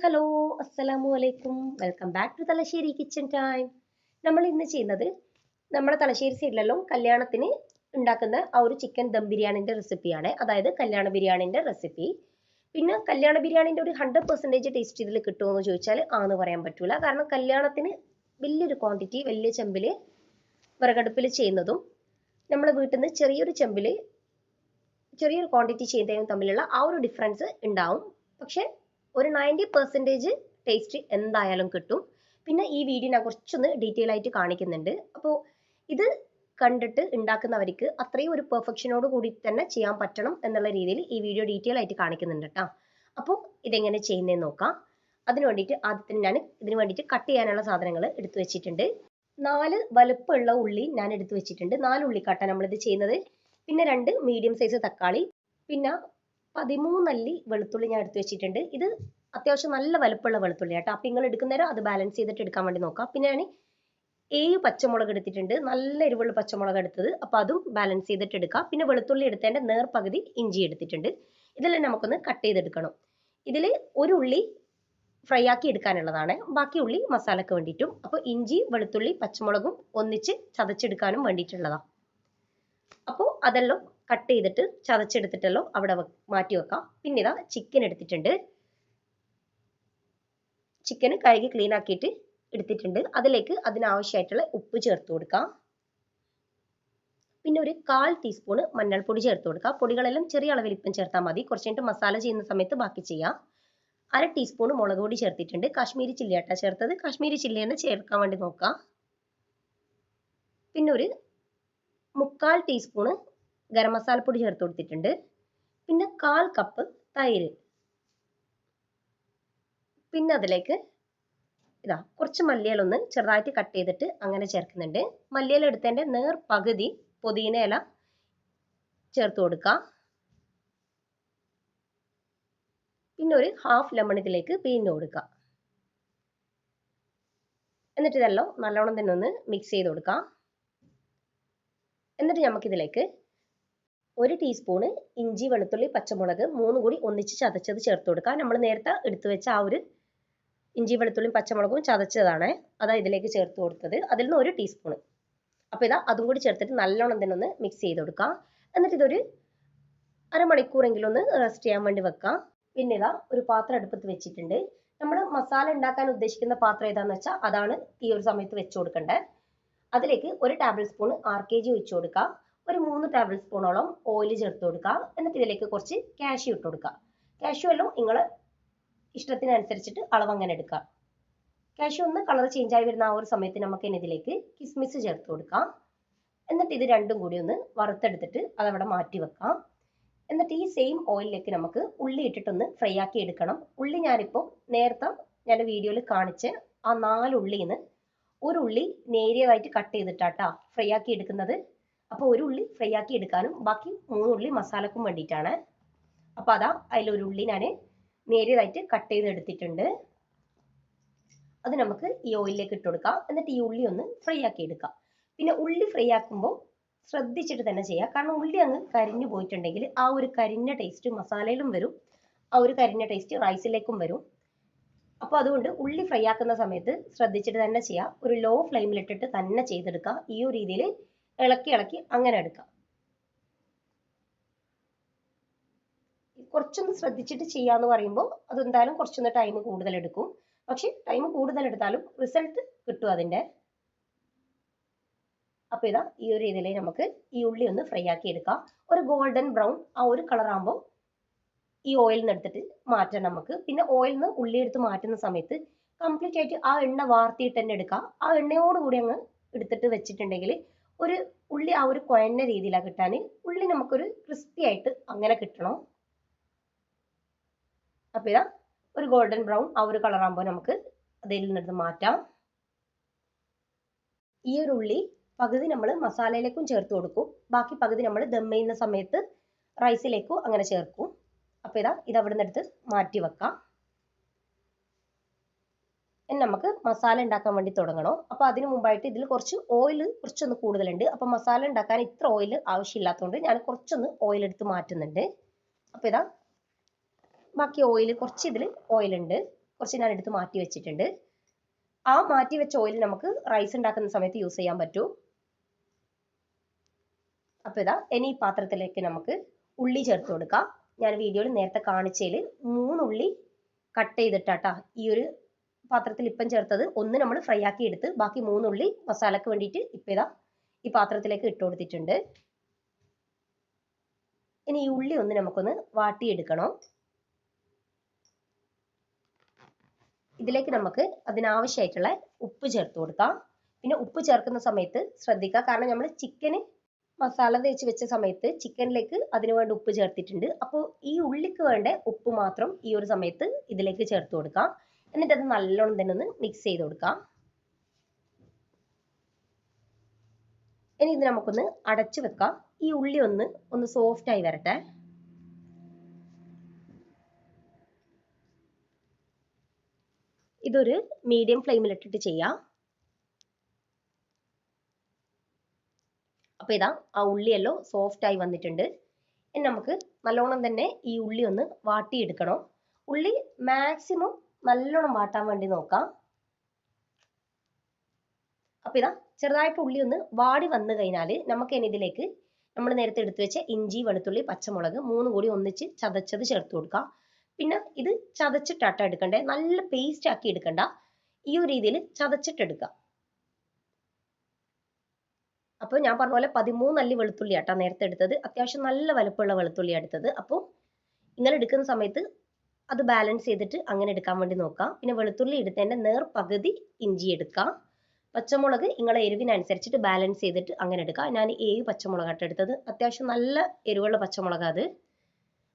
Hello അസ്സലാമു അലൈക്കും welcome back to Thalassery kitchen time. നമ്മൾ ഇന്ന് ചെയ്യുന്നത് നമ്മുടെ തലശ്ശേരി സൈഡിലെല്ലാം കല്യാണത്തിന് ഉണ്ടാക്കുന്ന ആ ഒരു ചിക്കൻ ദം ബിരിയാണിൻ്റെ റെസിപ്പിയാണ്. അതായത് കല്യാണ ബിരിയാണിൻ്റെ റെസിപ്പി. പിന്നെ കല്യാണ ബിരിയാണിൻ്റെ ഒരു 100% ടേസ്റ്റ് ഇതിൽ കിട്ടുമോ എന്ന് ചോദിച്ചാൽ ആന്ന് പറയാൻ പറ്റൂല. കാരണം കല്യാണത്തിന് വലിയൊരു ക്വാണ്ടിറ്റി വലിയ ചെമ്പിൽ വിറകടുപ്പിൽ ചെയ്യുന്നതും നമ്മൾ വീട്ടിൽ നിന്ന് ചെറിയൊരു ചെമ്പിൽ ചെറിയൊരു ക്വാണ്ടിറ്റി ചെയ്യുന്നതും തമ്മിലുള്ള ആ ഒരു ഡിഫറൻസ് ഉണ്ടാവും. പക്ഷെ ഒരു 90% ടേസ്റ്റ് എന്തായാലും കിട്ടും. പിന്നെ ഈ വീഡിയോ ഞാൻ കുറച്ചൊന്ന് ഡീറ്റെയിൽ ആയിട്ട് കാണിക്കുന്നുണ്ട്. അപ്പോൾ ഇത് കണ്ടിട്ട് ഉണ്ടാക്കുന്നവർക്ക് അത്രയും ഒരു പെർഫെക്ഷനോട് കൂടി തന്നെ ചെയ്യാൻ പറ്റണം എന്നുള്ള രീതിയിൽ ഈ വീഡിയോ ഡീറ്റെയിൽ ആയിട്ട് കാണിക്കുന്നുണ്ട് കേട്ടോ. അപ്പോൾ ഇതെങ്ങനെ ചെയ്യുന്നതെന്ന് നോക്കാം. അതിന് വേണ്ടിയിട്ട് ആദ്യത്തിന് ഞാൻ ഇതിന് വേണ്ടിയിട്ട് കട്ട് ചെയ്യാനുള്ള സാധനങ്ങൾ എടുത്തു വെച്ചിട്ടുണ്ട്. 4 വലുപ്പമുള്ള ഉള്ളി ഞാൻ എടുത്തു വെച്ചിട്ടുണ്ട്. 4 ഉള്ളിക്കാട്ടാണ് നമ്മളിത് ചെയ്യുന്നത്. പിന്നെ 2 മീഡിയം സൈസ് തക്കാളി, പിന്നെ 13 അല്ലി വെളുത്തുള്ളി ഞാൻ എടുത്തു വെച്ചിട്ടുണ്ട്. ഇത് അത്യാവശ്യം നല്ല വലുപ്പമുള്ള വെളുത്തുള്ളി കേട്ടോ. അപ്പം നിങ്ങൾ എടുക്കുന്നേരം അത് ബാലൻസ് ചെയ്തിട്ട് എടുക്കാൻ വേണ്ടി നോക്കാം. പിന്നെ ഞാൻ 7 പച്ചമുളക് എടുത്തിട്ടുണ്ട്. നല്ല എരിവുള്ള പച്ചമുളക് എടുത്തത്. അപ്പം അതും ബാലൻസ് ചെയ്തിട്ട് എടുക്കാം. പിന്നെ വെളുത്തുള്ളി എടുത്തതിൻ്റെ നേർപകുതി ഇഞ്ചി എടുത്തിട്ടുണ്ട്. ഇതെല്ലാം നമുക്കൊന്ന് കട്ട് ചെയ്തെടുക്കണം. ഇതിൽ ഒരു ഉള്ളി ഫ്രൈ ആക്കി എടുക്കാനുള്ളതാണ്, ബാക്കി ഉള്ളി മസാലയ്ക്ക് വേണ്ടിയിട്ടും. അപ്പോൾ ഇഞ്ചി വെളുത്തുള്ളി പച്ചമുളകും ഒന്നിച്ച് ചതച്ചെടുക്കാനും വേണ്ടിയിട്ടുള്ളതാണ്. അപ്പോൾ അതെല്ലാം കട്ട് ചെയ്തിട്ട് ചതച്ചെടുത്തിട്ടല്ലോ അവിടെ മാറ്റി വെക്കാം. പിന്നെ ഇതാ ചിക്കൻ എടുത്തിട്ടുണ്ട്. ചിക്കൻ കഴുകി ക്ലീൻ ആക്കിയിട്ട് എടുത്തിട്ടുണ്ട്. അതിലേക്ക് അതിനാവശ്യമായിട്ടുള്ള ഉപ്പ് ചേർത്ത് കൊടുക്കാം. പിന്നെ ഒരു 1/4 ടീസ്പൂൺ മഞ്ഞൾപ്പൊടി ചേർത്ത് കൊടുക്കാം. പൊടികളെല്ലാം ചെറിയ അളവിൽ ഇപ്പം ചേർത്താൽ മതി. കുറച്ച് കഴിഞ്ഞിട്ട് മസാല ചെയ്യുന്ന സമയത്ത് ബാക്കി ചെയ്യാം. 1/2 ടീസ്പൂൺ മുളക് പൊടി ചേർത്തിട്ടുണ്ട്. കാശ്മീരി ചില്ലി ആട്ടാ ചേർത്തത്. കാശ്മീരി ചില്ലി തന്നെ ചേർക്കാൻ വേണ്ടി നോക്കാം. പിന്നെ ഒരു 3/4 ടീസ്പൂൺ ഗരം മസാലപ്പൊടി ചേർത്ത് കൊടുത്തിട്ടുണ്ട്. പിന്നെ 1/4 കപ്പ് തൈര്. പിന്നെ അതിലേക്ക് ഇതാ കുറച്ച് മല്ലിയില ഒന്ന് ചെറുതായിട്ട് കട്ട് ചെയ്തിട്ട് അങ്ങനെ ചേർക്കുന്നുണ്ട്. മല്ലിയില എടുത്തതിൻ്റെ നേർ പകുതി പുതിന ഇല ചേർത്ത് കൊടുക്കാം. പിന്നെ ഒരു 1/2 ലെമൺ ഇതിലേക്ക് പിഴിഞ്ഞ് കൊടുക്കാം. എന്നിട്ട് ഇതെല്ലാം നല്ലോണം തന്നെ ഒന്ന് മിക്സ് ചെയ്ത് കൊടുക്കാം. എന്നിട്ട് നമുക്കിതിലേക്ക് 1 ടീസ്പൂണ് ഇഞ്ചി വെളുത്തുള്ളി പച്ചമുളക് 3 കൂടി ഒന്നിച്ച് ചതച്ചത് ചേർത്ത് കൊടുക്കാം. നമ്മൾ നേരത്തെ എടുത്തു വെച്ച ആ ഒരു ഇഞ്ചി വെളുത്തുള്ളിയും പച്ചമുളകും ചതച്ചതാണ്, അതാ ഇതിലേക്ക് ചേർത്ത് കൊടുത്തത്. അതിൽ നിന്ന് 1 ടീസ്പൂണ്. അപ്പോൾ ഇതാ അതും കൂടി ചേർത്തിട്ട് നല്ലോണം തന്നെ ഒന്ന് മിക്സ് ചെയ്ത് കൊടുക്കാം. എന്നിട്ട് ഇതൊരു അരമണിക്കൂറെങ്കിലും ഒന്ന് റെസ്റ്റ് ചെയ്യാൻ വേണ്ടി വെക്കാം. പിന്നെ ഇതാ ഒരു പാത്രം അടുപ്പത്ത് വെച്ചിട്ടുണ്ട്. നമ്മൾ മസാല ഉണ്ടാക്കാൻ ഉദ്ദേശിക്കുന്ന പാത്രം ഏതാണെന്ന് വെച്ചാൽ അതാണ് ഈ ഒരു സമയത്ത് വെച്ച് കൊടുക്കേണ്ടത്. അതിലേക്ക് 1 ടേബിൾ സ്പൂൺ RKG ഒഴിച്ചു കൊടുക്കാം. ഒരു 3 ടേബിൾ സ്പൂണോളം ഓയിൽ ചേർത്ത് കൊടുക്കുക. എന്നിട്ട് ഇതിലേക്ക് കുറച്ച് കാഷ്യൂ ഇട്ട് കൊടുക്കുക. കാഷ്യൂ എല്ലാം നിങ്ങൾ ഇഷ്ടത്തിനനുസരിച്ചിട്ട് അളവ് അങ്ങനെ എടുക്കുക. കാഷ്യൂ ഒന്ന് കളർ ചേഞ്ച് ആയി വരുന്ന ആ ഒരു സമയത്ത് നമുക്ക് ഇനി ഇതിലേക്ക് കിസ്മിസ് ചേർത്ത് കൊടുക്കാം. എന്നിട്ട് ഇത് രണ്ടും കൂടി ഒന്ന് വറുത്തെടുത്തിട്ട് അതവിടെ മാറ്റി വെക്കാം. എന്നിട്ട് ഈ സെയിം ഓയിലിലേക്ക് നമുക്ക് ഉള്ളി ഇട്ടിട്ടൊന്ന് ഫ്രൈ ആക്കി എടുക്കണം. ഉള്ളി ഞാനിപ്പോൾ നേരത്തെ ഞാൻ വീഡിയോയിൽ കാണിച്ച് ആ 4 ഉള്ളിയിൽ നിന്ന് ഒരു ഉള്ളി നേരിയതായിട്ട് കട്ട് ചെയ്തിട്ടാട്ടാ ഫ്രൈ ആക്കി എടുക്കുന്നത്. അപ്പോൾ ഒരു ഉള്ളി ഫ്രൈ ആക്കി എടുക്കാനും ബാക്കി 3 ഉള്ളി മസാലക്കും വേണ്ടിയിട്ടാണ്. അപ്പോൾ അതാ അതിലൊരു ഉള്ളി ഞാൻ നേരിയതായിട്ട് കട്ട് ചെയ്ത് എടുത്തിട്ടുണ്ട്. അത് നമുക്ക് ഈ ഓയിലിലേക്ക് ഇട്ട് കൊടുക്കാം. എന്നിട്ട് ഈ ഉള്ളി ഒന്ന് ഫ്രൈ ആക്കി എടുക്കാം. പിന്നെ ഉള്ളി ഫ്രൈ ആക്കുമ്പോൾ ശ്രദ്ധിച്ചിട്ട് തന്നെ ചെയ്യുക. കാരണം ഉള്ളി അങ്ങ് കരിഞ്ഞു പോയിട്ടുണ്ടെങ്കിൽ ആ ഒരു കരിഞ്ഞ ടേസ്റ്റ് മസാലയിലും വരും, ആ ഒരു കരിഞ്ഞ ടേസ്റ്റ് റൈസിലേക്കും വരും. അപ്പോൾ അതുകൊണ്ട് ഉള്ളി ഫ്രൈ ആക്കുന്ന സമയത്ത് ശ്രദ്ധിച്ചിട്ട് തന്നെ ചെയ്യുക. ഒരു ലോ ഫ്ലെയിമിലിട്ടിട്ട് തന്നെ ചെയ്തെടുക്കുക. ഈ ഒരു രീതിയിൽ ഇളക്കി ഇളക്കി അങ്ങനെ എടുക്കാം. കുറച്ചൊന്ന് ശ്രദ്ധിച്ചിട്ട് ചെയ്യാന്ന് പറയുമ്പോൾ അതെന്തായാലും കുറച്ചൊന്ന് ടൈം കൂടുതൽ എടുക്കും. പക്ഷെ ടൈം കൂടുതൽ എടുത്താലും റിസൾട്ട് കിട്ടും അതിൻ്റെ. അപ്പോൾ ഇതാ ഈ ഒരു രീതിയിൽ നമുക്ക് ഈ ഉള്ളി ഒന്ന് ഫ്രൈ ആക്കി എടുക്കാം. ഒരു ഗോൾഡൻ ബ്രൗൺ ആ ഒരു കളർ ആകുമ്പോൾ ഈ ഓയിലിൽ നിന്ന് എടുത്തിട്ട് മാറ്റാം നമുക്ക്. പിന്നെ ഓയിലിൽ നിന്ന് ഉള്ളി എടുത്ത് മാറ്റുന്ന സമയത്ത് കംപ്ലീറ്റ് ആയിട്ട് ആ എണ്ണ വാർത്തിയിട്ട് തന്നെ എടുക്കാം. ആ എണ്ണയോട് കൂടി അങ്ങ് എടുത്തിട്ട് വെച്ചിട്ടുണ്ടെങ്കിൽ ഒരു ഉള്ളി ആ ഒരു കുഴഞ്ഞ രീതിയിലാണ് കിട്ടാൻ. ഉള്ളി നമുക്കൊരു ക്രിസ്പി ആയിട്ട് അങ്ങനെ കിട്ടണം. അപ്പോൾ ഇതാ ഒരു ഗോൾഡൻ ബ്രൗൺ ആ ഒരു കളർ ആകുമ്പോൾ നമുക്ക് അതിൽ നിന്നെടുത്ത് മാറ്റാം. ഈ ഒരു ഉള്ളി പകുതി നമ്മൾ മസാലയിലേക്കും ചേർത്ത് കൊടുക്കും, ബാക്കി പകുതി നമ്മൾ ദം ചെയ്യുന്ന സമയത്ത് റൈസിലേക്കും അങ്ങനെ ചേർക്കും. അപ്പോൾ ഇത് അവിടെ നിന്ന് എടുത്ത് മാറ്റി വെക്കാം. ഇനി നമുക്ക് മസാല ഉണ്ടാക്കാൻ വേണ്ടി തുടങ്ങണം. അപ്പോൾ അതിന് മുമ്പായിട്ട് ഇതിൽ കുറച്ച് ഓയിൽ കുറച്ചൊന്ന് കൂടുതലുണ്ട്. അപ്പോൾ മസാല ഉണ്ടാക്കാൻ ഇത്ര ഓയിൽ ആവശ്യമില്ലാത്തതുകൊണ്ട് ഞാൻ കുറച്ചൊന്ന് ഓയിൽ എടുത്ത് മാറ്റുന്നുണ്ട്. അപ്പോൾ ബാക്കി ഓയിൽ കുറച്ച് ഇതിൽ ഓയിലുണ്ട്. കുറച്ച് ഞാൻ എടുത്ത് മാറ്റി വെച്ചിട്ടുണ്ട്. ആ മാറ്റി വെച്ച ഓയിൽ നമുക്ക് റൈസ് ഉണ്ടാക്കുന്ന സമയത്ത് യൂസ് ചെയ്യാൻ പറ്റൂ. അപ്പോൾ ഇതാ ഇനി ഈ പാത്രത്തിലേക്ക് നമുക്ക് ഉള്ളി ചേർത്ത് കൊടുക്കാം. ഞാൻ വീഡിയോയിൽ നേരത്തെ കാണിച്ചതിൽ 3 ഉള്ളി കട്ട് ചെയ്തിട്ടാട്ടാ ഈ ഒരു പാത്രത്തിൽ ഇപ്പം ചേർത്തത്. ഒന്ന് നമ്മൾ ഫ്രൈ ആക്കി എടുത്ത് ബാക്കി 3 ഉള്ളി മസാലക്ക് വേണ്ടിയിട്ട് ഇപ്പം ഇതാ ഈ പാത്രത്തിലേക്ക് ഇട്ട് കൊടുത്തിട്ടുണ്ട്. ഇനി ഈ ഉള്ളി ഒന്ന് നമുക്കൊന്ന് വാട്ടിയെടുക്കണം. ഇതിലേക്ക് നമുക്ക് അതിനാവശ്യമായിട്ടുള്ള ഉപ്പ് ചേർത്ത് കൊടുക്കാം. പിന്നെ ഉപ്പ് ചേർക്കുന്ന സമയത്ത് ശ്രദ്ധിക്കുക, കാരണം നമ്മൾ ചിക്കന് മസാല തേച്ച് വെച്ച സമയത്ത് ചിക്കനിലേക്ക് അതിനു വേണ്ട ഉപ്പ് ചേർത്തിട്ടുണ്ട്. അപ്പോൾ ഈ ഉള്ളിക്ക് വേണ്ട ഉപ്പ് മാത്രം ഈ ഒരു സമയത്ത് ഇതിലേക്ക് ചേർത്ത് കൊടുക്കാം. എന്നിട്ട് അത് നല്ലോണം തന്നെ ഒന്ന് മിക്സ് ചെയ്ത് കൊടുക്കാം. ഇനി ഇത് നമുക്കൊന്ന് അടച്ചു വെക്കാം. ഈ ഉള്ളി ഒന്ന് സോഫ്റ്റ് ആയി വരട്ടെ. ഇതൊരു മീഡിയം ഫ്ലെയിമിലിട്ടിട്ട് ചെയ്യാം. അപ്പോൾ ഇതാ ആ ഉള്ളിയെല്ലാം സോഫ്റ്റ് ആയി വന്നിട്ടുണ്ട്. ഇനി നമുക്ക് നല്ലോണം തന്നെ ഈ ഉള്ളി ഒന്ന് വാട്ടിയെടുക്കണം. ഉള്ളി മാക്സിമം നല്ലോണം വാട്ടാൻ വേണ്ടി നോക്കാം. അപ്പോൾ ഇതാ ചെറുതായിട്ട് ഉള്ളി ഒന്ന് വാടി വന്നു കഴിഞ്ഞാൽ നമുക്ക് ഇനി ഇതിലേക്ക് നമ്മൾ നേരത്തെ എടുത്തു വെച്ച ഇഞ്ചി, വെളുത്തുള്ളി, പച്ചമുളക് 3 കൂടി ഒന്നിച്ച് ചതച്ചത് ചേർത്ത് കൊടുക്കാം. പിന്നെ ഇത് ചതച്ചിട്ടാട്ട എടുക്കണ്ടേ, നല്ല പേസ്റ്റ് ആക്കി എടുക്കണ്ട, ഈ ഒരു രീതിയിൽ ചതച്ചിട്ടെടുക്കാം. അപ്പോൾ ഞാൻ പറഞ്ഞ പോലെ 13 അല്ലി വെളുത്തുള്ളി ആട്ടാ നേരത്തെ എടുത്തത്. അത്യാവശ്യം നല്ല വലുപ്പമുള്ള വെളുത്തുള്ളി എടുത്തത്. അപ്പോൾ നിങ്ങൾ എടുക്കുന്ന സമയത്ത് അത് ബാലൻസ് ചെയ്തിട്ട് അങ്ങനെ എടുക്കാൻ വേണ്ടി നോക്കാം. പിന്നെ വെളുത്തുള്ളി എടുത്തതിൻ്റെ നേർ പകുതി ഇഞ്ചി എടുക്കാം. പച്ചമുളക് നിങ്ങളെ എരിവിനനുസരിച്ചിട്ട് ബാലൻസ് ചെയ്തിട്ട് അങ്ങനെ എടുക്കാം. ഞാൻ 7 പച്ചമുളകാട്ട് എടുത്തത്. അത്യാവശ്യം നല്ല എരിവുള്ള പച്ചമുളക് അത്.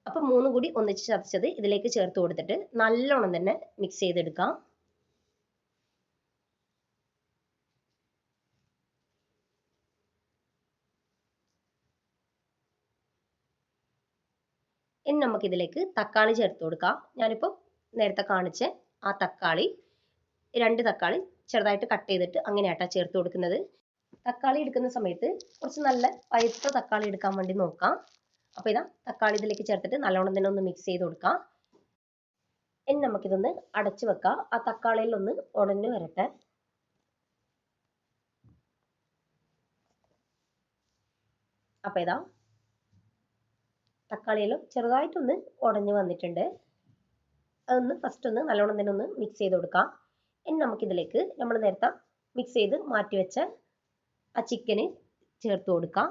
അപ്പം 3 കൂടി ഒന്നിച്ച് ചതച്ചത് ഇതിലേക്ക് ചേർത്ത് കൊടുത്തിട്ട് നല്ലോണം തന്നെ മിക്സ് ചെയ്തെടുക്കാം. ഇനി നമുക്കിതിലേക്ക് തക്കാളി ചേർത്ത് കൊടുക്കാം. ഞാനിപ്പോൾ നേരത്തെ കാണിച്ച ആ തക്കാളി 2 തക്കാളി ചെറുതായിട്ട് കട്ട് ചെയ്തിട്ട് അങ്ങനെയാട്ടാ ചേർത്ത് കൊടുക്കുന്നത്. തക്കാളി എടുക്കുന്ന സമയത്ത് കുറച്ച് നല്ല പഴുത്ത തക്കാളി എടുക്കാൻ വേണ്ടി നോക്കാം. അപ്പോൾ ഇതാ തക്കാളി ഇതിലേക്ക് ചേർത്തിട്ട് നല്ലോണം തന്നെ ഒന്ന് മിക്സ് ചെയ്ത് കൊടുക്കാം. ഇനി നമുക്കിതൊന്ന് അടച്ചു വെക്കാം. ആ തക്കാളിയിൽ ഒന്ന് ഉടഞ്ഞു വരട്ടെ. അപ്പോൾ ഇതാ തക്കാളിയെല്ലാം ചെറുതായിട്ടൊന്ന് ഉടഞ്ഞു വന്നിട്ടുണ്ട്. അതൊന്ന് ഫസ്റ്റ് ഒന്ന് നല്ലോണം തന്നെ ഒന്ന് മിക്സ് ചെയ്ത് കൊടുക്കാം. ഇനി നമുക്കിതിലേക്ക് നമ്മൾ നേരത്തെ മിക്സ് ചെയ്ത് മാറ്റി വെച്ച ആ ചിക്കന് ചേർത്ത് കൊടുക്കാം.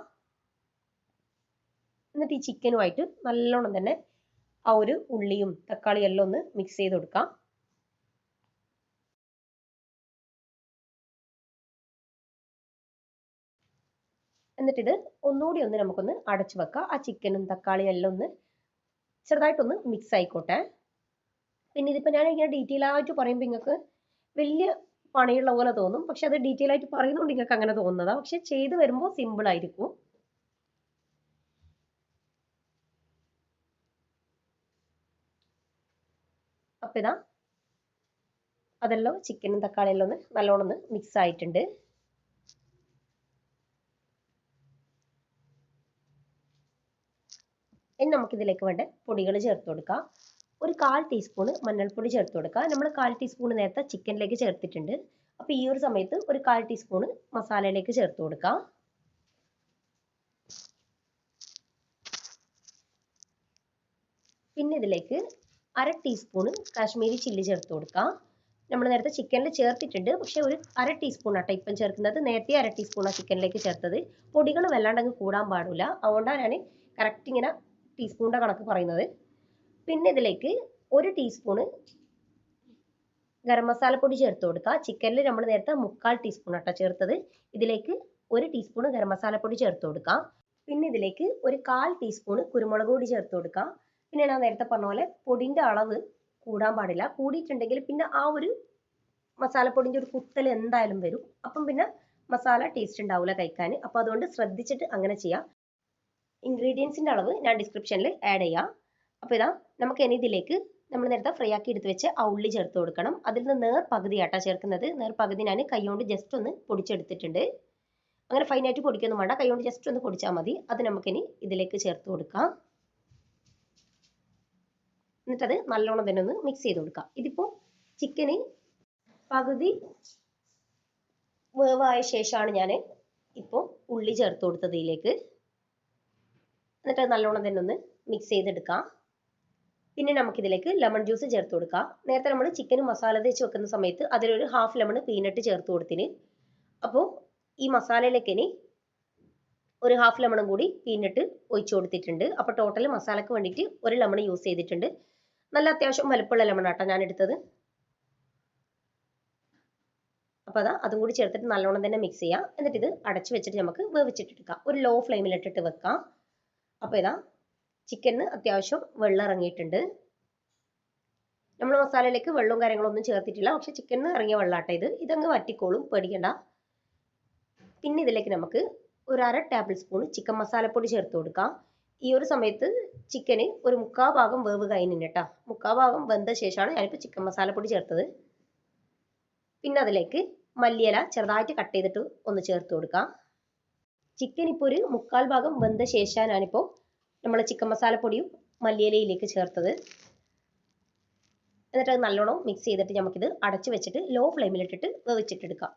എന്നിട്ട് ഈ ചിക്കനുമായിട്ട് നല്ലോണം തന്നെ ആ ഒരു ഉള്ളിയും തക്കാളിയും എല്ലാം ഒന്ന് മിക്സ് ചെയ്ത് കൊടുക്കാം. എന്നിട്ടിത് ഒന്നുകൂടി ഒന്ന് നമുക്കൊന്ന് അടച്ചു വെക്കാം. ആ ചിക്കനും തക്കാളിയും എല്ലാം ഒന്ന് ചെറുതായിട്ടൊന്ന് മിക്സ് ആയിക്കോട്ടെ. പിന്നെ ഇതിപ്പോൾ ഞാൻ ഇങ്ങനെ ഡീറ്റെയിൽ ആയിട്ട് പറയുമ്പോൾ നിങ്ങൾക്ക് വലിയ പണിയുള്ള പോലെ തോന്നും. പക്ഷെ അത് ഡീറ്റെയിൽ ആയിട്ട് പറയുന്നതുകൊണ്ട് നിങ്ങൾക്ക് അങ്ങനെ തോന്നുന്നതാണ്. പക്ഷെ ചെയ്ത് വരുമ്പോൾ സിമ്പിൾ ആയിരിക്കും. അപ്പം ഇതാ അതെല്ലാം ചിക്കനും തക്കാളിയെല്ലാം ഒന്ന് നല്ലോണം ഒന്ന് മിക്സ് ആയിട്ടുണ്ട്. ഇനി നമുക്കിതിലേക്ക് വേണ്ട പൊടികൾ ചേർത്ത് കൊടുക്കാം. ഒരു 1/4 ടീസ്പൂൺ മഞ്ഞൾപ്പൊടി ചേർത്ത് കൊടുക്കുക. നമ്മൾ 1/4 ടീസ്പൂൺ നേരത്തെ ചിക്കനിലേക്ക് ചേർത്തിട്ടുണ്ട്. അപ്പോൾ ഈ ഒരു സമയത്ത് ഒരു 1/4 ടീസ്പൂൺ മസാലയിലേക്ക് ചേർത്ത് കൊടുക്കാം. പിന്നെ ഇതിലേക്ക് 1/2 ടീസ്പൂൺ കാശ്മീരി ചില്ലി ചേർത്ത് കൊടുക്കാം. നമ്മൾ നേരത്തെ ചിക്കനിൽ ചേർത്തിട്ടുണ്ട്, പക്ഷെ ഒരു 1/2 ടീസ്പൂൺ ആട്ടോ ഇപ്പം ചേർക്കുന്നത്. നേരത്തെ 1/2 ടീസ്പൂണാണ് ചിക്കനിലേക്ക് ചേർത്തത്. പൊടികൾ വല്ലാണ്ടങ്ങ് കൂടാൻ പാടില്ല, അതുകൊണ്ടാണ് ഞാൻ കറക്റ്റ് ഇങ്ങനെ ടീസ്പൂണിൻ്റെ കണക്ക് പറയുന്നത്. പിന്നെ ഇതിലേക്ക് 1 ടീസ്പൂൺ ഗരം മസാലപ്പൊടി ചേർത്ത് കൊടുക്കുക. ചിക്കനിൽ നമ്മൾ നേരത്തെ 3/4 ടീസ്പൂൺ ആട്ടോ ചേർത്തത്. ഇതിലേക്ക് 1 ടീസ്പൂൺ ഗരം മസാലപ്പൊടി ചേർത്ത് കൊടുക്കാം. പിന്നെ ഇതിലേക്ക് ഒരു 1/4 ടീസ്പൂൺ കുരുമുളക് പൊടി ചേർത്ത് കൊടുക്കാം. പിന്നെ ഞാൻ നേരത്തെ പറഞ്ഞ പോലെ പൊടിൻ്റെ അളവ് കൂടാൻ പാടില്ല. കൂടിയിട്ടുണ്ടെങ്കിൽ പിന്നെ ആ ഒരു മസാലപ്പൊടിൻ്റെ ഒരു കുത്തൽ എന്തായാലും വരും. അപ്പം പിന്നെ മസാല ടേസ്റ്റ് ഉണ്ടാവില്ല കഴിക്കാൻ. അപ്പോൾ അതുകൊണ്ട് ശ്രദ്ധിച്ചിട്ട് അങ്ങനെ ചെയ്യാം. ഇൻഗ്രീഡിയൻസിൻ്റെ അളവ് ഞാൻ ഡിസ്ക്രിപ്ഷനിൽ ആഡ് ചെയ്യാം. അപ്പോൾ ഇതാ നമുക്ക് ഇനി ഇതിലേക്ക് നമ്മൾ നേരത്തെ ഫ്രൈ ആക്കി എടുത്ത് വെച്ച് ആ ഉള്ളി ചേർത്ത് കൊടുക്കണം. അതിൽ നിന്ന് നേർ പകുതി ആട്ടാ ചേർക്കുന്നത്. നേർ പകുതി ഞാൻ കൈകൊണ്ട് ജസ്റ്റ് ഒന്ന് പൊടിച്ചെടുത്തിട്ടുണ്ട്. അങ്ങനെ ഫൈനായിട്ട് പൊടിക്കൊന്നും വേണ്ട, കൈകൊണ്ട് ജസ്റ്റ് ഒന്ന് പൊടിച്ചാൽ മതി. അത് നമുക്കിനി ഇതിലേക്ക് ചേർത്ത് കൊടുക്കാം. എന്നിട്ടത് നല്ലോണം തന്നെ ഒന്ന് മിക്സ് ചെയ്ത് കൊടുക്കാം. ഇതിപ്പോൾ ചിക്കന് പകുതി വേവായ ശേഷമാണ് ഞാൻ ഇപ്പോൾ ഉള്ളി ചേർത്ത് കൊടുത്തത് ഇതിലേക്ക്. എന്നിട്ട് നല്ലോണം തന്നെ ഒന്ന് മിക്സ് ചെയ്തെടുക്കാം. പിന്നെ നമുക്കിതിലേക്ക് ലെമൺ ജ്യൂസ് ചേർത്ത് കൊടുക്കാം. നേരത്തെ നമ്മൾ ചിക്കന് മസാല തേച്ച് വെക്കുന്ന സമയത്ത് അതിലൊരു ഹാഫ് ലെമൺ പീനട്ട് ചേർത്ത് കൊടുത്തിന്. അപ്പോൾ ഈ മസാലയിലേക്ക് ഇനി ഒരു ഹാഫ് ലെമണും കൂടി പീനട്ട് ഒഴിച്ചു കൊടുത്തിട്ടുണ്ട്. അപ്പോൾ ടോട്ടൽ മസാലക്ക് വേണ്ടിയിട്ട് ഒരു ലെമൺ യൂസ് ചെയ്തിട്ടുണ്ട്. നല്ല അത്യാവശ്യം വലുപ്പമുള്ള ലെമൺ ആട്ടോ ഞാൻ എടുത്തത്. അപ്പോൾ അതും കൂടി ചേർത്തിട്ട് നല്ലോണം തന്നെ മിക്സ് ചെയ്യാം. എന്നിട്ട് ഇത് അടച്ചു വെച്ചിട്ട് നമുക്ക് വേവിച്ചിട്ടെടുക്കാം. ഒരു ലോ ഫ്ലെയിമിലിട്ടിട്ട് വെക്കാം. അപ്പോൾ ചിക്കന് അത്യാവശ്യം വെള്ളം ഇറങ്ങിയിട്ടുണ്ട്. നമ്മൾ മസാലയിലേക്ക് വെള്ളവും കാര്യങ്ങളൊന്നും ചേർത്തിട്ടില്ല. പക്ഷെ ചിക്കനിന് ഇറങ്ങിയ വെള്ളാട്ടോ ഇതങ്ങ് വറ്റിക്കോളും, പേടിക്കണ്ട. പിന്നെ ഇതിലേക്ക് നമുക്ക് ഒരു 1/2 ടേബിൾ സ്പൂൺ ചിക്കൻ മസാലപ്പൊടി ചേർത്ത് കൊടുക്കാം. ഈ ഒരു സമയത്ത് ചിക്കന് ഒരു 3/4 ഭാഗം വേവ് കഴിഞ്ഞിട്ട് കേട്ടോ. 3/4 ഭാഗം വെന്ത ശേഷമാണ് ഞാനിപ്പോൾ ചിക്കൻ മസാലപ്പൊടി ചേർത്തത്. പിന്നെ അതിലേക്ക് മല്ലിയില ചെറുതായിട്ട് കട്ട് ചെയ്തിട്ട് ഒന്ന് ചേർത്ത് കൊടുക്കാം. ചിക്കൻ ഇപ്പോൾ ഒരു 3/4 ഭാഗം വെന്ത ശേഷമാണ് ഞാനിപ്പോൾ നമ്മൾ ചിക്കൻ മസാലപ്പൊടിയും മല്ലിയിലയിലേക്ക് ചേർത്തത്. എന്നിട്ട് അത് നല്ലോണം മിക്സ് ചെയ്തിട്ട് നമുക്കിത് അടച്ചു വെച്ചിട്ട് ലോ ഫ്ലെയിമിലിട്ടിട്ട് വേവിച്ചിട്ടെടുക്കാം.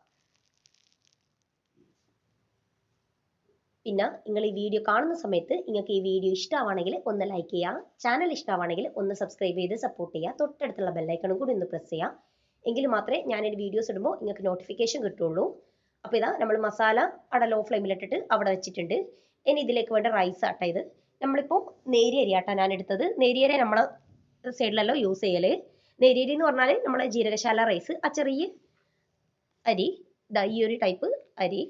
പിന്നെ നിങ്ങൾ ഈ വീഡിയോ കാണുന്ന സമയത്ത് നിങ്ങൾക്ക് ഈ വീഡിയോ ഇഷ്ടമാണെങ്കിൽ ഒന്ന് ലൈക്ക് ചെയ്യുക, ചാനൽ ഇഷ്ടമാണെങ്കിൽ ഒന്ന് സബ്സ്ക്രൈബ് ചെയ്ത് സപ്പോർട്ട് ചെയ്യുക, തൊട്ടടുത്തുള്ള ബെല്ലൈക്കണും കൂടി ഒന്ന് പ്രസ് ചെയ്യുക. എങ്കിൽ മാത്രമേ ഞാനൊരു വീഡിയോസ് ഇടുമ്പോൾ നിങ്ങൾക്ക് നോട്ടിഫിക്കേഷൻ കിട്ടുള്ളൂ. അപ്പോൾ നമ്മൾ മസാല അവിടെ ലോ ഫ്ലെയിമിലിട്ടിട്ട് അവിടെ വെച്ചിട്ടുണ്ട്. ഇനി ഇതിലേക്ക് വേണ്ട റൈസ് ആട്ടോ ഇത്. നമ്മളിപ്പോൾ നേരിയ അരി ആട്ടോ ഞാൻ എടുത്തത്. നേരിയ അരി നമ്മളെ സൈഡിലല്ലോ യൂസ് ചെയ്യല്. നേരിയ അരി എന്ന് പറഞ്ഞാൽ നമ്മളെ ജീരകശാല റൈസ്, ആ ചെറിയ അരി, ഈ ഒരു ടൈപ്പ് അരി.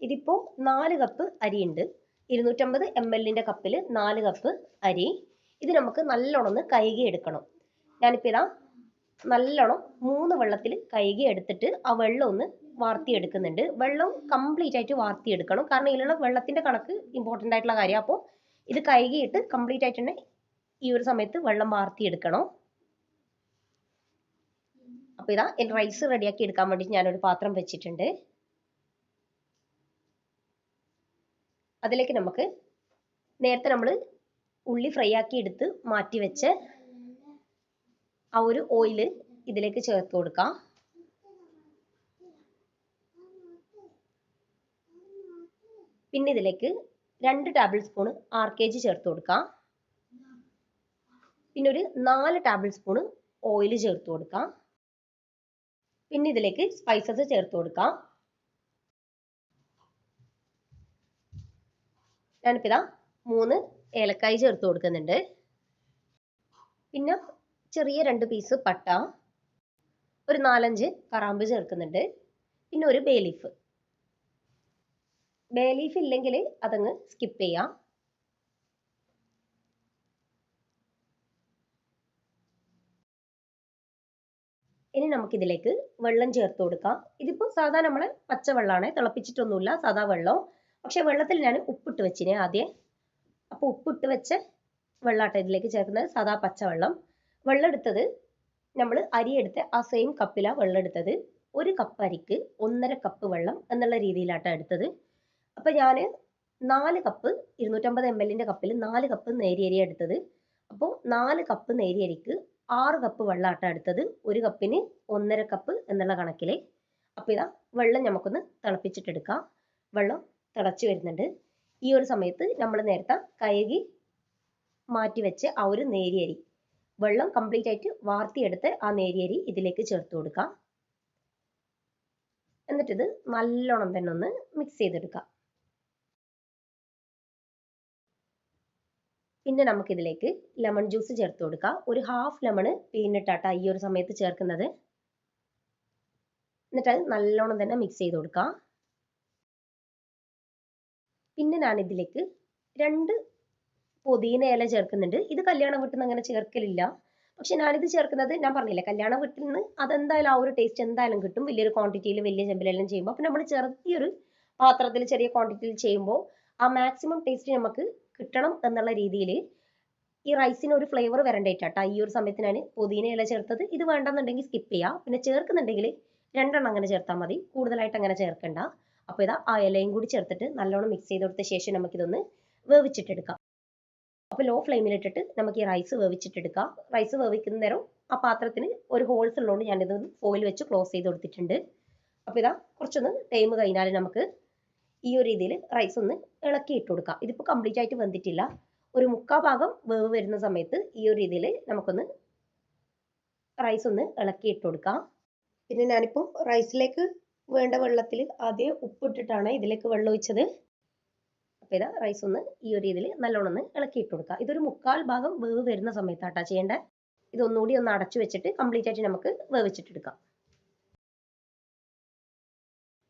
ഇതിപ്പോൾ 4 കപ്പ് അരിയുണ്ട്. 250 ml കപ്പിൽ 4 കപ്പ് അരി. ഇത് നമുക്ക് നല്ലോണം ഒന്ന് കഴുകി എടുക്കണം. ഞാനിപ്പോൾ നല്ലോണം 3 വെള്ളത്തിൽ കഴുകി എടുത്തിട്ട് ആ വെള്ളം ഒന്ന് വാർത്തിയെടുക്കുന്നുണ്ട്. വെള്ളം കംപ്ലീറ്റ് ആയിട്ട് വാർത്തിയെടുക്കണം. കാരണം ഇതിലുള്ള വെള്ളത്തിന്റെ കണക്ക് ഇമ്പോർട്ടൻ്റ് ആയിട്ടുള്ള കാര്യം. അപ്പോൾ ഇത് കഴുകിയിട്ട് കംപ്ലീറ്റ് ആയിട്ട് തന്നെ ഈ ഒരു സമയത്ത് വെള്ളം വാർത്തിയെടുക്കണം. അപ്പോൾ റൈസ് റെഡിയാക്കി എടുക്കാൻ വേണ്ടിയിട്ട് ഞാനൊരു പാത്രം വെച്ചിട്ടുണ്ട്. അതിലേക്ക് നമുക്ക് നേരത്തെ നമ്മൾ ഉള്ളി ഫ്രൈ ആക്കി എടുത്ത് മാറ്റി വെച്ച് ആ ഒരു ഓയിൽ ഇതിലേക്ക് ചേർത്ത് കൊടുക്കാം. പിന്നെ ഇതിലേക്ക് 2 ടേബിൾ സ്പൂൺ RKG ചേർത്ത് കൊടുക്കാം. പിന്നെ ഒരു 4 ടേബിൾ സ്പൂൺ ഓയിൽ ചേർത്ത് കൊടുക്കാം. പിന്നെ ഇതിലേക്ക് സ്പൈസസ് ചേർത്ത് കൊടുക്കാം. ഞാനിപ്പോൾ 3 ഏലക്കായ് ചേർത്ത് കൊടുക്കുന്നുണ്ട്. പിന്നെ ചെറിയ 2 പീസ് പട്ട, ഒരു 4-5 കറാമ്പ് ചേർക്കുന്നുണ്ട്. പിന്നെ ഒരു ബേ ലീഫ്. ബേ ലീഫ് ഇല്ലെങ്കിൽ അതങ്ങ് സ്കിപ്പ് ചെയ്യാം. ഇനി നമുക്കിതിലേക്ക് വെള്ളം ചേർത്ത് കൊടുക്കാം. ഇതിപ്പോൾ സാധാ നമ്മളെ പച്ചവെള്ളമാണ്, തിളപ്പിച്ചിട്ടൊന്നുമില്ല, സാധാ വെള്ളം. പക്ഷെ വെള്ളത്തിൽ ഞാൻ ഉപ്പിട്ട് വെച്ചിനെ ആദ്യം. അപ്പോൾ ഉപ്പിട്ട് വെച്ച വെള്ളാട്ടോ ഇതിലേക്ക് ചേർക്കുന്നത്, സാധാ പച്ചവെള്ളം. വെള്ളം എടുത്തത് നമ്മൾ അരി എടുത്ത് ആ സെയിം കപ്പിലാണ് വെള്ളം എടുത്തത്. 1 കപ്പ് അരിക്ക് 1.5 കപ്പ് വെള്ളം എന്നുള്ള രീതിയിലാട്ടോ എടുത്തത്. അപ്പോൾ ഞാൻ 4 കപ്പ് 250 ml കപ്പിൽ 4 കപ്പ് നേരിയരി എടുത്തത്. അപ്പോൾ 4 കപ്പ് നേരിയരിക്ക് 6 കപ്പ് വെള്ളാട്ടോ എടുത്തത്. 1 കപ്പിന് 1.5 കപ്പ് എന്നുള്ള കണക്കിൽ. അപ്പോൾ വെള്ളം നമുക്കൊന്ന് തിളപ്പിച്ചിട്ടെടുക്കാം. വെള്ളം തിളച്ച് വരുന്നുണ്ട്. ഈ ഒരു സമയത്ത് നമ്മൾ നേരത്തെ കഴുകി മാറ്റി വെച്ച് ആ ഒരു നേരിയരി, വെള്ളം കംപ്ലീറ്റ് ആയിട്ട് വാർത്തിയെടുത്ത് ആ നേരിയരി ഇതിലേക്ക് ചേർത്ത് കൊടുക്കാം. എന്നിട്ടിത് നല്ലോണം തന്നെ ഒന്ന് മിക്സ് ചെയ്തെടുക്കാം. പിന്നെ നമുക്കിതിലേക്ക് ലെമൺ ജ്യൂസ് ചേർത്ത് കൊടുക്കാം. ഒരു ഹാഫ് ലെമൺ പിഴിഞ്ഞിട്ടാട്ടോ ഈ ഒരു സമയത്ത് ചേർക്കുന്നത്. എന്നിട്ട് അത് നല്ലോണം തന്നെ മിക്സ് ചെയ്ത് കൊടുക്കാം. പിന്നെ ഞാൻ ഇതിലേക്ക് 2 പുതിന ഇല ചേർക്കുന്നുണ്ട്. ഇത് കല്യാണ വീട്ടിൽ നിന്ന് അങ്ങനെ ചേർക്കലില്ല. പക്ഷെ ഞാനിത് ചേർക്കുന്നത്, ഞാൻ പറഞ്ഞില്ലേ, കല്യാണ വീട്ടിൽ നിന്ന് അതെന്തായാലും ആ ഒരു ടേസ്റ്റ് എന്തായാലും കിട്ടും. വലിയൊരു ക്വാണ്ടിറ്റിയിൽ വലിയ ചെമ്പിലെല്ലാം ചെയ്യുമ്പോൾ. അപ്പോൾ നമ്മൾ ചെറിയൊരു പാത്രത്തിൽ ചെറിയ ക്വാണ്ടിറ്റിയിൽ ചെയ്യുമ്പോൾ ആ മാക്സിമം ടേസ്റ്റ് നമുക്ക് കിട്ടണം എന്നുള്ള രീതിയിൽ ഈ റൈസിന് ഒരു ഫ്ലേവർ വരണ്ടേറ്റാട്ടോ ഈ ഒരു സമയത്ത് ഞാൻ പുതിന ഇല ചേർത്തത്. ഇത് വേണ്ടെന്നുണ്ടെങ്കിൽ സ്കിപ്പ് ചെയ്യാം. പിന്നെ ചേർക്കുന്നുണ്ടെങ്കിൽ 2 എണ്ണം അങ്ങനെ ചേർത്താൽ മതി, കൂടുതലായിട്ട് അങ്ങനെ ചേർക്കണ്ട. അപ്പോൾ ആ ഇലയും കൂടി ചേർത്തിട്ട് നല്ലോണം മിക്സ് ചെയ്ത് കൊടുത്ത ശേഷം നമുക്കിതൊന്ന് വേവിച്ചിട്ടെടുക്കാം. അപ്പോൾ ലോ ഫ്ലെയിമിലിട്ടിട്ട് നമുക്ക് ഈ റൈസ് വേവിച്ചിട്ടെടുക്കാം. റൈസ് വേവിക്കുന്ന നേരം ആ പാത്രത്തിന് ഒരു ഹോൾസ് ഉള്ളതുകൊണ്ട് ഞാനിത് ഫോയിൽ വെച്ച് ക്ലോസ് ചെയ്ത് കൊടുത്തിട്ടുണ്ട്. അപ്പോൾ ഇതാ കുറച്ചൊന്ന് ടൈം കഴിഞ്ഞാൽ നമുക്ക് ഈ ഒരു രീതിയിൽ റൈസ് ഒന്ന് ഇളക്കി ഇട്ട് കൊടുക്കാം. ഇതിപ്പോൾ കംപ്ലീറ്റ് ആയിട്ട് വെന്തിട്ടില്ല. ഒരു 3/4 ഭാഗം വേവ് വരുന്ന സമയത്ത് ഈ ഒരു രീതിയിൽ നമുക്കൊന്ന് റൈസ് ഒന്ന് ഇളക്കി ഇട്ട് കൊടുക്കാം. പിന്നെ ഞാനിപ്പോൾ റൈസിലേക്ക് വേണ്ട വെള്ളത്തിൽ ആദ്യം ഉപ്പിട്ടിട്ടാണ് ഇതിലേക്ക് വെള്ളം ഒഴിച്ചത്. അപ്പോൾ ഇതാ റൈസ് ഒന്ന് ഈ ഒരു രീതിയിൽ നല്ലോണം ഒന്ന് ഇളക്കി ഇട്ട് കൊടുക്കുക. ഇതൊരു 3/4 ഭാഗം വേവ് വരുന്ന സമയത്താട്ടാ ചെയ്യേണ്ടത്. ഇതൊന്നുകൂടി ഒന്ന് അടച്ചു വെച്ചിട്ട് കംപ്ലീറ്റ് ആയിട്ട് നമുക്ക് വേവിച്ചിട്ടെടുക്കാം.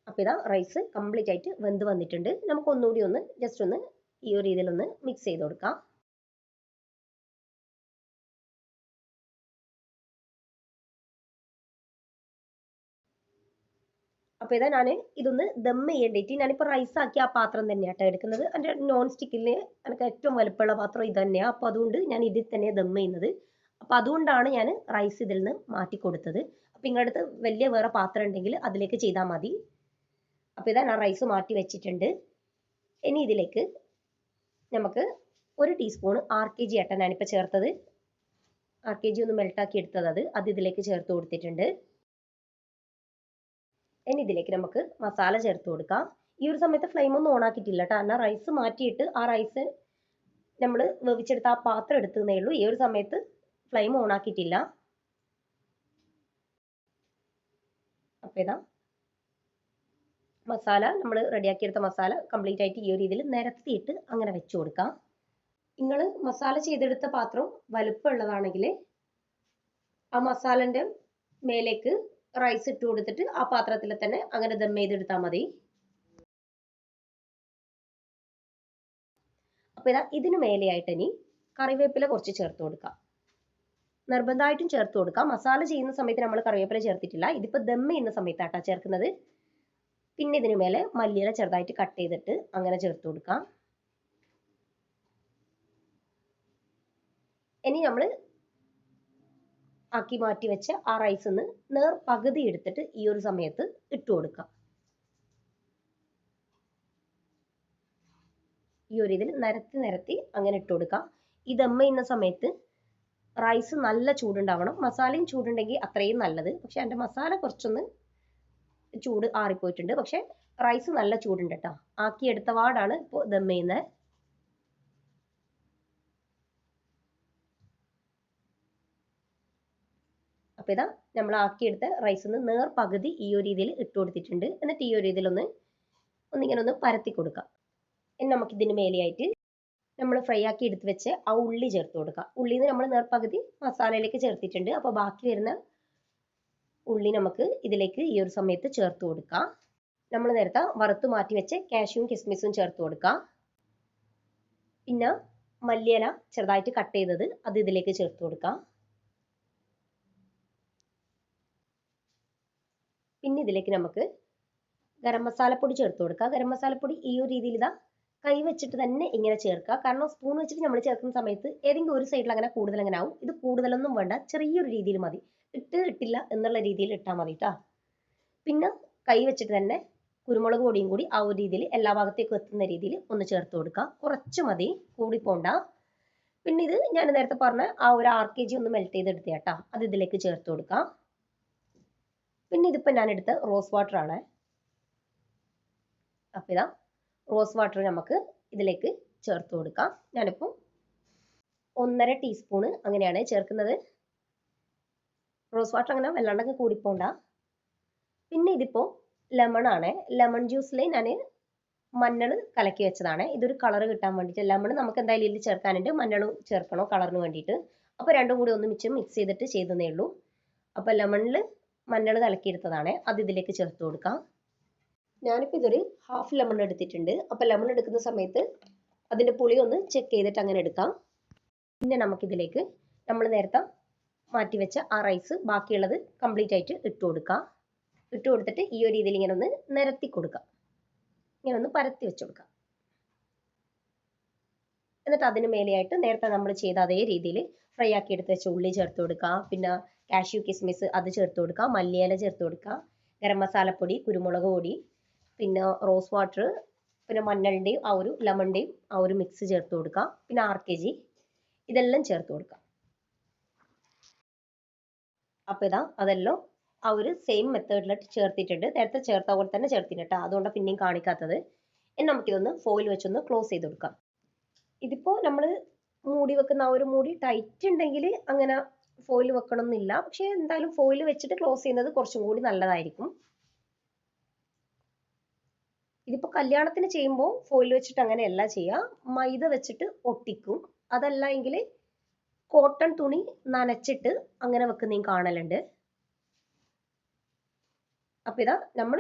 അപ്പോൾ ഇതാ റൈസ് കംപ്ലീറ്റ് ആയിട്ട് വെന്ത് വന്നിട്ടുണ്ട്. നമുക്ക് ഒന്നുകൂടി ഒന്ന് ജസ്റ്റ് ഒന്ന് ഈ ഒരു രീതിയിൽ ഒന്ന് മിക്സ് ചെയ്ത് കൊടുക്കാം. അപ്പോൾ ഇതാ ഞാൻ ഇതൊന്ന് ദം ചെയ്യേണ്ടിയിട്ട് ഞാനിപ്പോൾ റൈസ് ആക്കി ആ പാത്രം തന്നെയാട്ടോ എടുക്കുന്നത്. എൻ്റെ നോൺ സ്റ്റിക്കിന് എനിക്ക് ഏറ്റവും വലുപ്പമുള്ള പാത്രം ഇത് തന്നെയാണ്. അപ്പോൾ അതുകൊണ്ട് ഞാൻ ഇതിൽ തന്നെ ദം ചെയ്യുന്നത്. അപ്പോൾ അതുകൊണ്ടാണ് ഞാൻ റൈസ് ഇതിൽ നിന്ന് മാറ്റി കൊടുത്തത്. അപ്പോൾ നിങ്ങളുടെ അടുത്ത് വലിയ വേറെ പാത്രം ഉണ്ടെങ്കിൽ അതിലേക്ക് ചെയ്താൽ മതി. അപ്പോൾ ഇതാ ഞാൻ റൈസ് മാറ്റി വെച്ചിട്ടുണ്ട്. ഇനി ഇതിലേക്ക് നമുക്ക് 1 ടീസ്പൂൺ RKG ആട്ടോ ഞാനിപ്പോൾ ചേർത്തത്. RKG ഒന്ന് മെൽട്ടാക്കി എടുത്തത് അത് ഇതിലേക്ക് ചേർത്ത് കൊടുത്തിട്ടുണ്ട്. ഇനി ഇതിലേക്ക് നമുക്ക് മസാല ചേർത്ത് കൊടുക്കാം. ഈ ഒരു സമയത്ത് ഫ്ലെയിം ഒന്നും ഓൺ ആക്കിയിട്ടില്ല കേട്ടോ. കാരണം റൈസ് മാറ്റിയിട്ട് ആ റൈസ് നമ്മൾ വേവിച്ചെടുത്ത ആ പാത്രം എടുത്തതേ ഉള്ളൂ. ഈ ഒരു സമയത്ത് ഫ്ലെയിം ഓൺ ആക്കിയിട്ടില്ല. അപ്പോൾ ഇതാ മസാല നമ്മൾ റെഡിയാക്കിയെടുത്ത മസാല കംപ്ലീറ്റ് ആയിട്ട് ഈ ഒരു രീതിയിൽ നിരത്തിയിട്ട് അങ്ങനെ വെച്ച് കൊടുക്കാം. നിങ്ങൾ മസാല ചെയ്തെടുത്ത പാത്രം വലുപ്പമുള്ളതാണെങ്കിൽ ആ മസാലൻ്റെ മേലേക്ക് റൈസ് ഇട്ട് കൊടുത്തിട്ട് ആ പാത്രത്തിൽ തന്നെ അങ്ങനെ ദം ചെയ്തെടുത്താൽ മതി. അപ്പോൾ ഇതാ ഇതിന് മേലെയായിട്ട് ഇനി കറിവേപ്പില കുറച്ച് ചേർത്ത് കൊടുക്കാം. നിർബന്ധമായിട്ടും ചേർത്ത് കൊടുക്കാം. മസാല ചെയ്യുന്ന സമയത്ത് നമ്മൾ കറിവേപ്പില ചേർത്തിട്ടില്ല. ഇതിപ്പോൾ ദം ചെയ്യുന്ന സമയത്താട്ടാ ചേർക്കുന്നത്. പിന്നെ ഇതിന് മേലെ മല്ലിയില ചെറുതായിട്ട് കട്ട് ചെയ്തിട്ട് അങ്ങനെ ചേർത്ത് കൊടുക്കാം. ഇനി നമ്മൾ ആക്കി മാറ്റി വെച്ച ആ റൈസ് ഒന്ന് നേർ പകുതി എടുത്തിട്ട് ഈ ഒരു സമയത്ത് ഇട്ട് കൊടുക്കാം. ഈ ഒരു ഇതിൽ നിരത്തി അങ്ങനെ ഇട്ട് കൊടുക്കാം. ഈ ദം ചെയ്യുന്ന സമയത്ത് റൈസ് നല്ല ചൂടുണ്ടാവണം. മസാലയും ചൂടുണ്ടെങ്കിൽ അത്രയും നല്ലത്. പക്ഷെ എൻ്റെ മസാല കുറച്ചൊന്ന് ചൂട് ആറിപ്പോയിട്ടുണ്ട്. പക്ഷെ റൈസ് നല്ല ചൂടുണ്ട് കേട്ടോ. ആക്കി എടുത്ത പാടാണ് ഇപ്പോൾ ദം ചെയ്യുന്നത്. അപ്പോൾ ഇതാ നമ്മൾ ആക്കിയെടുത്ത റൈസ് ഒന്ന് നേർ പകുതി ഈ ഒരു രീതിയിൽ ഇട്ട് കൊടുത്തിട്ടുണ്ട്. എന്നിട്ട് ഈ ഒരു രീതിയിൽ ഒന്നിങ്ങനെ ഒന്ന് പരത്തി കൊടുക്കാം. ഇനി നമുക്ക് ഇതിന് മേലെയായിട്ട് നമ്മൾ ഫ്രൈ ആക്കി എടുത്ത് വെച്ച് ആ ഉള്ളി ചേർത്ത് കൊടുക്കാം. ഉള്ളിന്ന് നമ്മൾ നേർ പകുതി മസാലയിലേക്ക് ചേർത്തിട്ടുണ്ട്. അപ്പോൾ ബാക്കി വരുന്ന ഉള്ളി നമുക്ക് ഇതിലേക്ക് ഈ ഒരു സമയത്ത് ചേർത്ത് കൊടുക്കാം. നമ്മൾ നേരത്തെ വറുത്ത് മാറ്റി വെച്ച് കാഷ്യൂവും കിസ്മിസും ചേർത്ത് കൊടുക്കാം. പിന്നെ മല്ലിയില ചെറുതായിട്ട് കട്ട് ചെയ്തത് അത് ഇതിലേക്ക് ചേർത്ത് കൊടുക്കാം. പിന്നെ ഇതിലേക്ക് നമുക്ക് ഗരം മസാലപ്പൊടി ചേർത്ത് കൊടുക്കുക. ഗരം മസാലപ്പൊടി ഈ ഒരു രീതിയിൽ ഇതാ കൈ വെച്ചിട്ട് തന്നെ ഇങ്ങനെ ചേർക്കുക. കാരണം സ്പൂൺ വെച്ചിട്ട് നമ്മൾ ചേർക്കുന്ന സമയത്ത് ഏതെങ്കിലും ഒരു സൈഡിൽ അങ്ങനെ കൂടുതൽ അങ്ങനെ ആവും. ഇത് കൂടുതലൊന്നും വേണ്ട, ചെറിയൊരു രീതിയിൽ മതി. ഇട്ടില്ല എന്നുള്ള രീതിയിൽ ഇട്ടാൽ മതി കേട്ടോ. പിന്നെ കൈ വെച്ചിട്ട് തന്നെ കുരുമുളക് പൊടിയും കൂടി ആ ഒരു രീതിയിൽ എല്ലാ ഭാഗത്തേക്കും എത്തുന്ന രീതിയിൽ ഒന്ന് ചേർത്ത് കൊടുക്കുക. കുറച്ച് മതി, കൂടി പോണ്ട. പിന്നെ ഇത് ഞാൻ നേരത്തെ പറഞ്ഞ ആ ഒരു RKG ഒന്ന് മെൽറ്റ് ചെയ്തെടുത്ത കേട്ടോ, അത് ഇതിലേക്ക് ചേർത്ത് കൊടുക്കാം. പിന്നെ ഇതിപ്പോൾ ഞാൻ എടുത്ത റോസ് വാട്ടർ ആണ്. അപ്പോൾ ഇതാ റോസ് വാട്ടർ നമുക്ക് ഇതിലേക്ക് ചേർത്ത് കൊടുക്കാം. ഞാനിപ്പോൾ 1.5 ടീസ്പൂൺ അങ്ങനെയാണ് ചേർക്കുന്നത്. റോസ് വാട്ടർ അങ്ങനെ വല്ലാണ്ടൊക്കെ കൂടിപ്പോണ്ട. പിന്നെ ഇതിപ്പോൾ ലെമൺ ആണ്. ലെമൺ ജ്യൂസിൽ ഞാൻ മഞ്ഞൾ കലക്കി വെച്ചതാണ്. ഇതൊരു കളർ കിട്ടാൻ വേണ്ടിയിട്ട്. ലെമൺ നമുക്ക് എന്തായാലും ഇതിൽ ചേർക്കാനുണ്ട്, മഞ്ഞളും ചേർക്കണോ കളറിന് വേണ്ടിയിട്ട്. അപ്പോൾ രണ്ടും കൂടി ഒന്ന് മിക്സ് ചെയ്തിട്ട് ചെയ്തതേ ഉള്ളൂ. അപ്പോൾ ലെമണിൽ മഞ്ഞൾ കലക്കിയെടുത്തതാണ്, അത് ഇതിലേക്ക് ചേർത്ത് കൊടുക്കാം. ഞാനിപ്പോൾ ഇതൊരു ഹാഫ് ലെമൺ എടുത്തിട്ടുണ്ട്. അപ്പോൾ ലെമൺ എടുക്കുന്ന സമയത്ത് അതിൻ്റെ പുളി ഒന്ന് ചെക്ക് ചെയ്തിട്ട് അങ്ങനെ എടുക്കാം. പിന്നെ നമുക്കിതിലേക്ക് നമ്മൾ നേരത്തെ മാറ്റി വെച്ച ആ റൈസ് ബാക്കിയുള്ളത് കംപ്ലീറ്റ് ആയിട്ട് ഇട്ട് കൊടുക്കാം. ഇട്ട് കൊടുത്തിട്ട് ഈ ഒരു രീതിയിൽ ഇങ്ങനെ ഒന്ന് നിരത്തി കൊടുക്കാം. ഇങ്ങനെ ഒന്ന് പരത്തി വെച്ച് കൊടുക്കാം. എന്നിട്ട് അതിന് മേലെയായിട്ട് നേരത്തെ നമ്മൾ ചെയ്ത അതേ രീതിയിൽ ഫ്രൈ ആക്കി എടുത്ത് വെച്ച ഉള്ളി ചേർത്ത് കൊടുക്കാം. പിന്നെ കാഷ്യൂ കിസ്മിസ് അത് ചേർത്ത് കൊടുക്കാം. മല്ലിയില ചേർത്ത് കൊടുക്കാം. ഗരം മസാലപ്പൊടി, കുരുമുളക് പൊടി, പിന്നെ റോസ് വാട്ടർ, പിന്നെ മഞ്ഞളിൻ്റെയും ആ ഒരു ലെമണിൻ്റെയും ആ ഒരു മിക്സ് ചേർത്ത് കൊടുക്കാം. പിന്നെ RKG ഇതെല്ലാം ചേർത്ത് കൊടുക്കാം. അപ്പോൾ ഇതാ അതെല്ലാം ആ ഒരു സെയിം മെത്തേഡിലോട്ട് ചേർത്തിട്ടുണ്ട്. നേരത്തെ ചേർത്ത പോലെ തന്നെ ചേർത്തിട്ടുണ്ട്. അതുകൊണ്ടാണ് പിന്നെയും കാണിക്കാത്തത്. ഇനി നമുക്കിതൊന്ന് ഫോയിൽ വെച്ചൊന്ന് ക്ലോസ് ചെയ്ത് കൊടുക്കാം. ഇതിപ്പോൾ നമ്മൾ മൂടി വെക്കുന്ന ആ ഒരു മൂടി ടൈറ്റ് ഉണ്ടെങ്കിൽ അങ്ങനെ ഫോയിൽ വെക്കണം എന്നില്ല. പക്ഷേ എന്തായാലും ഫോയിൽ വെച്ചിട്ട് ക്ലോസ് ചെയ്യുന്നത് കുറച്ചും കൂടി നല്ലതായിരിക്കും. ഇതിപ്പോൾ കല്യാണത്തിന് ചെയ്യുമ്പോൾ ഫോയിൽ വെച്ചിട്ട് അങ്ങനെയല്ല ചെയ്യുക. മൈദ വെച്ചിട്ട് ഒട്ടിക്കും. അതല്ല എങ്കിൽ കോട്ടൺ തുണി നനച്ചിട്ട് അങ്ങനെ വെക്കുന്നതും കാണലുണ്ട്. അപ്പോൾ ഇതാ നമ്മൾ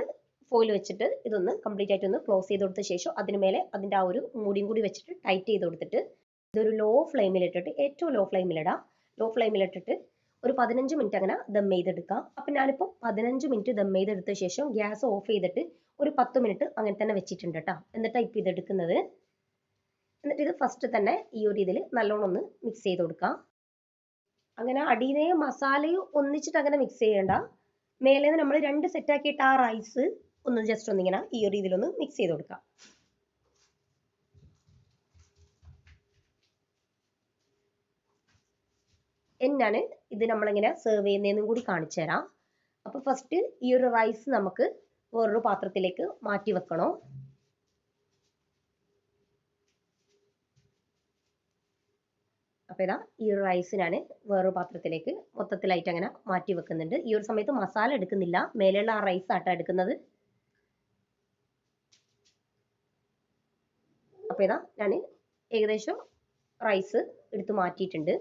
ഫോയിൽ വെച്ചിട്ട് ഇതൊന്ന് കംപ്ലീറ്റ് ആയിട്ട് ഒന്ന് ക്ലോസ് ചെയ്ത് കൊടുത്ത ശേഷം അതിന് മേലെ അതിൻ്റെ ആ ഒരു മൂടിയും കൂടി വെച്ചിട്ട് ടൈറ്റ് ചെയ്ത് കൊടുത്തിട്ട് ഇതൊരു ലോ ഫ്ലെയിമിലിട്ടിട്ട്, ഏറ്റവും ലോ ഫ്ലെയിമിലിടാം. ലോ ഫ്ലെയിമിലിട്ടിട്ട് ഒരു 15 മിനിറ്റ് അങ്ങനെ ദം ചെയ്തെടുക്കാം. അപ്പം ഞാനിപ്പോൾ 15 മിനിറ്റ് ദം ചെയ്തെടുത്ത ശേഷം ഗ്യാസ് ഓഫ് ചെയ്തിട്ട് ഒരു 10 മിനിറ്റ് അങ്ങനെ തന്നെ വെച്ചിട്ടുണ്ട് കേട്ടോ. എന്നിട്ടാണ് ഇപ്പോൾ ഇതെടുക്കുന്നത്. എന്നിട്ട് ഇത് ഫസ്റ്റ് തന്നെ ഈ ഒരു ഇതിൽ നല്ലോണം ഒന്ന് മിക്സ് ചെയ്ത് കൊടുക്കാം. അങ്ങനെ അടിയിലെയും മസാലയും ഒന്നിച്ചിട്ട് അങ്ങനെ മിക്സ് ചെയ്യേണ്ട. മേലേന്ന് നമ്മൾ 2 സെറ്റാക്കിയിട്ട് ആ റൈസ് ഒന്ന് ജസ്റ്റ് ഒന്നിങ്ങനെ ഈ ഒരു ഇതിലൊന്ന് മിക്സ് ചെയ്ത് കൊടുക്കാം. എന്നാണ് ഇത് നമ്മളിങ്ങനെ സെർവ് ചെയ്യുന്നതെന്നും കൂടി കാണിച്ചു തരാം. അപ്പോൾ ഫസ്റ്റ് ഈ ഒരു റൈസ് നമുക്ക് വേറൊരു പാത്രത്തിലേക്ക് മാറ്റി വെക്കണം. അപ്പോൾ ഇതാ ഈ ഒരു റൈസ് ഞാൻ വേറൊരു പാത്രത്തിലേക്ക് മൊത്തത്തിലായിട്ട് അങ്ങനെ മാറ്റി വെക്കുന്നുണ്ട്. ഈ ഒരു സമയത്ത് മസാല എടുക്കുന്നില്ല, മേലെയുള്ള ആ റൈസ് ആട്ടാ എടുക്കുന്നത്. അപ്പോൾ ഇതാ ഞാൻ ഏകദേശം റൈസ് എടുത്ത് മാറ്റിയിട്ടുണ്ട്.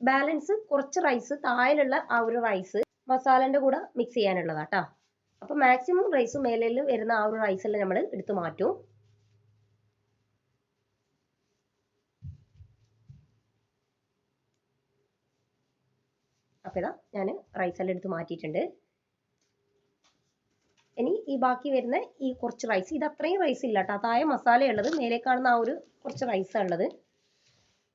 ബാലൻസ് കുറച്ച് റൈസ് താഴെയുള്ള ആ ഒരു റൈസ് മസാലൻ്റെ കൂടെ മിക്സ് ചെയ്യാനുള്ളതാട്ടോ. അപ്പോൾ മാക്സിമം റൈസ് മേലിൽ വരുന്ന ആ ഒരു റൈസെല്ലാം നമ്മൾ എടുത്ത് മാറ്റും. അപ്പോൾ ഇതാ ഞാൻ റൈസെല്ലാം എടുത്ത് മാറ്റിയിട്ടുണ്ട്. ഇനി ഈ ബാക്കി വരുന്ന ഈ കുറച്ച് റൈസ്, ഇത് അത്രയും റൈസ് ഇല്ല കേട്ടോ. താഴെ മസാല ഉള്ളത്, മേലെ കാണുന്ന ആ ഒരു കുറച്ച് റൈസാണ് ഉള്ളത്.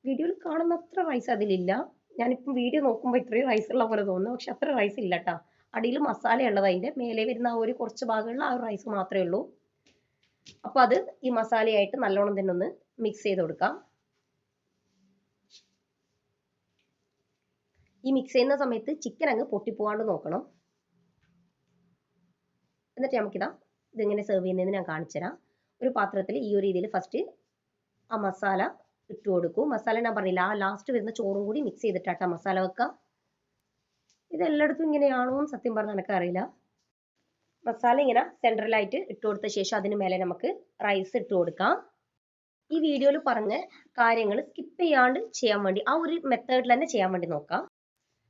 വീഡിയോയിൽ കാണുന്ന അത്ര റൈസ് അതിലില്ല. ഞാനിപ്പം വീഡിയോ നോക്കുമ്പോൾ ഇത്രയും റൈസ് ഉള്ള പോലെ തോന്നുന്നു, പക്ഷെ അത്ര റൈസ് ഇല്ല കേട്ടോ. അടിയിൽ മസാല ഉള്ളത്, അതിൻ്റെ മേലെ വരുന്ന ആ ഒരു കുറച്ച് ഭാഗമുള്ള ആ ഒരു റൈസ് മാത്രമേ ഉള്ളൂ. അപ്പോൾ അത് ഈ മസാലയായിട്ട് നല്ലോണം തന്നെ ഒന്ന് മിക്സ് ചെയ്ത് കൊടുക്കാം. ഈ മിക്സ് ചെയ്യുന്ന സമയത്ത് ചിക്കൻ അങ്ങ് പൊട്ടിപ്പോവാണ്ട് നോക്കണം. എന്നിട്ട് നമുക്കിതാ ഇതിങ്ങനെ സെർവ് ചെയ്യുന്നതെന്ന് ഞാൻ കാണിച്ചു തരാം. ഒരു പാത്രത്തിൽ ഈ ഒരു രീതിയിൽ ഫസ്റ്റ് ആ മസാല ഇട്ട് കൊടുക്കും. മസാല ഞാൻ പറഞ്ഞില്ല, ആ ലാസ്റ്റ് വരുന്ന ചോറും കൂടി മിക്സ് ചെയ്തിട്ടാട്ടാ മസാല വെക്കുക. ഇതെല്ലായിടത്തും ഇങ്ങനെയാണോ എന്ന് സത്യം പറഞ്ഞാൽ എനിക്കറിയില്ല. മസാല ഇങ്ങനെ സെൻട്രലായിട്ട് ഇട്ട് കൊടുത്ത ശേഷം അതിന് മേലെ നമുക്ക് റൈസ് ഇട്ട് കൊടുക്കാം. ഈ വീഡിയോയിൽ പറഞ്ഞ കാര്യങ്ങൾ സ്കിപ്പ് ചെയ്യാണ്ട് ചെയ്യാൻ വേണ്ടി ആ ഒരു മെത്തേഡിൽ തന്നെ ചെയ്യാൻ വേണ്ടി നോക്കാം.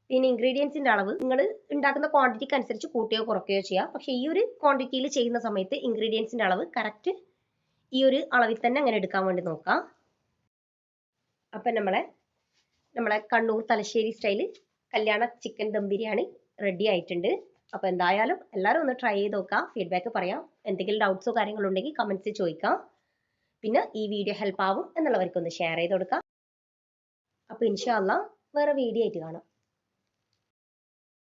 പിന്നെ ഇൻഗ്രീഡിയൻസിൻ്റെ അളവ് നിങ്ങൾ ഉണ്ടാക്കുന്ന ക്വാണ്ടിറ്റിക്ക് അനുസരിച്ച് കൂട്ടുകയോ കുറയ്ക്കുകയോ ചെയ്യാം. പക്ഷേ ഈ ഒരു ക്വാണ്ടിറ്റിയിൽ ചെയ്യുന്ന സമയത്ത് ഇൻഗ്രീഡിയൻസിൻ്റെ അളവ് കറക്റ്റ് ഈ ഒരു അളവിൽ തന്നെ അങ്ങനെ എടുക്കാൻ വേണ്ടി നോക്കാം. അപ്പം നമ്മളെ കണ്ണൂർ തലശ്ശേരി സ്റ്റൈല് കല്യാണ ചിക്കൻ ദം ബിരിയാണി റെഡി ആയിട്ടുണ്ട്. അപ്പോൾ എന്തായാലും എല്ലാവരും ഒന്ന് ട്രൈ ചെയ്ത് നോക്കാം. ഫീഡ്ബാക്ക് പറയാം. എന്തെങ്കിലും ഡൗട്ട്സോ കാര്യങ്ങളോ ഉണ്ടെങ്കിൽ കമൻറ്റ്സിൽ ചോദിക്കാം. പിന്നെ ഈ വീഡിയോ ഹെൽപ്പ് ആവും എന്നുള്ളവർക്കൊന്ന് ഷെയർ ചെയ്ത് കൊടുക്കാം. അപ്പോൾ ഇൻഷാ അല്ലാഹ് വേറെ വീഡിയോ ആയിട്ട് കാണാം.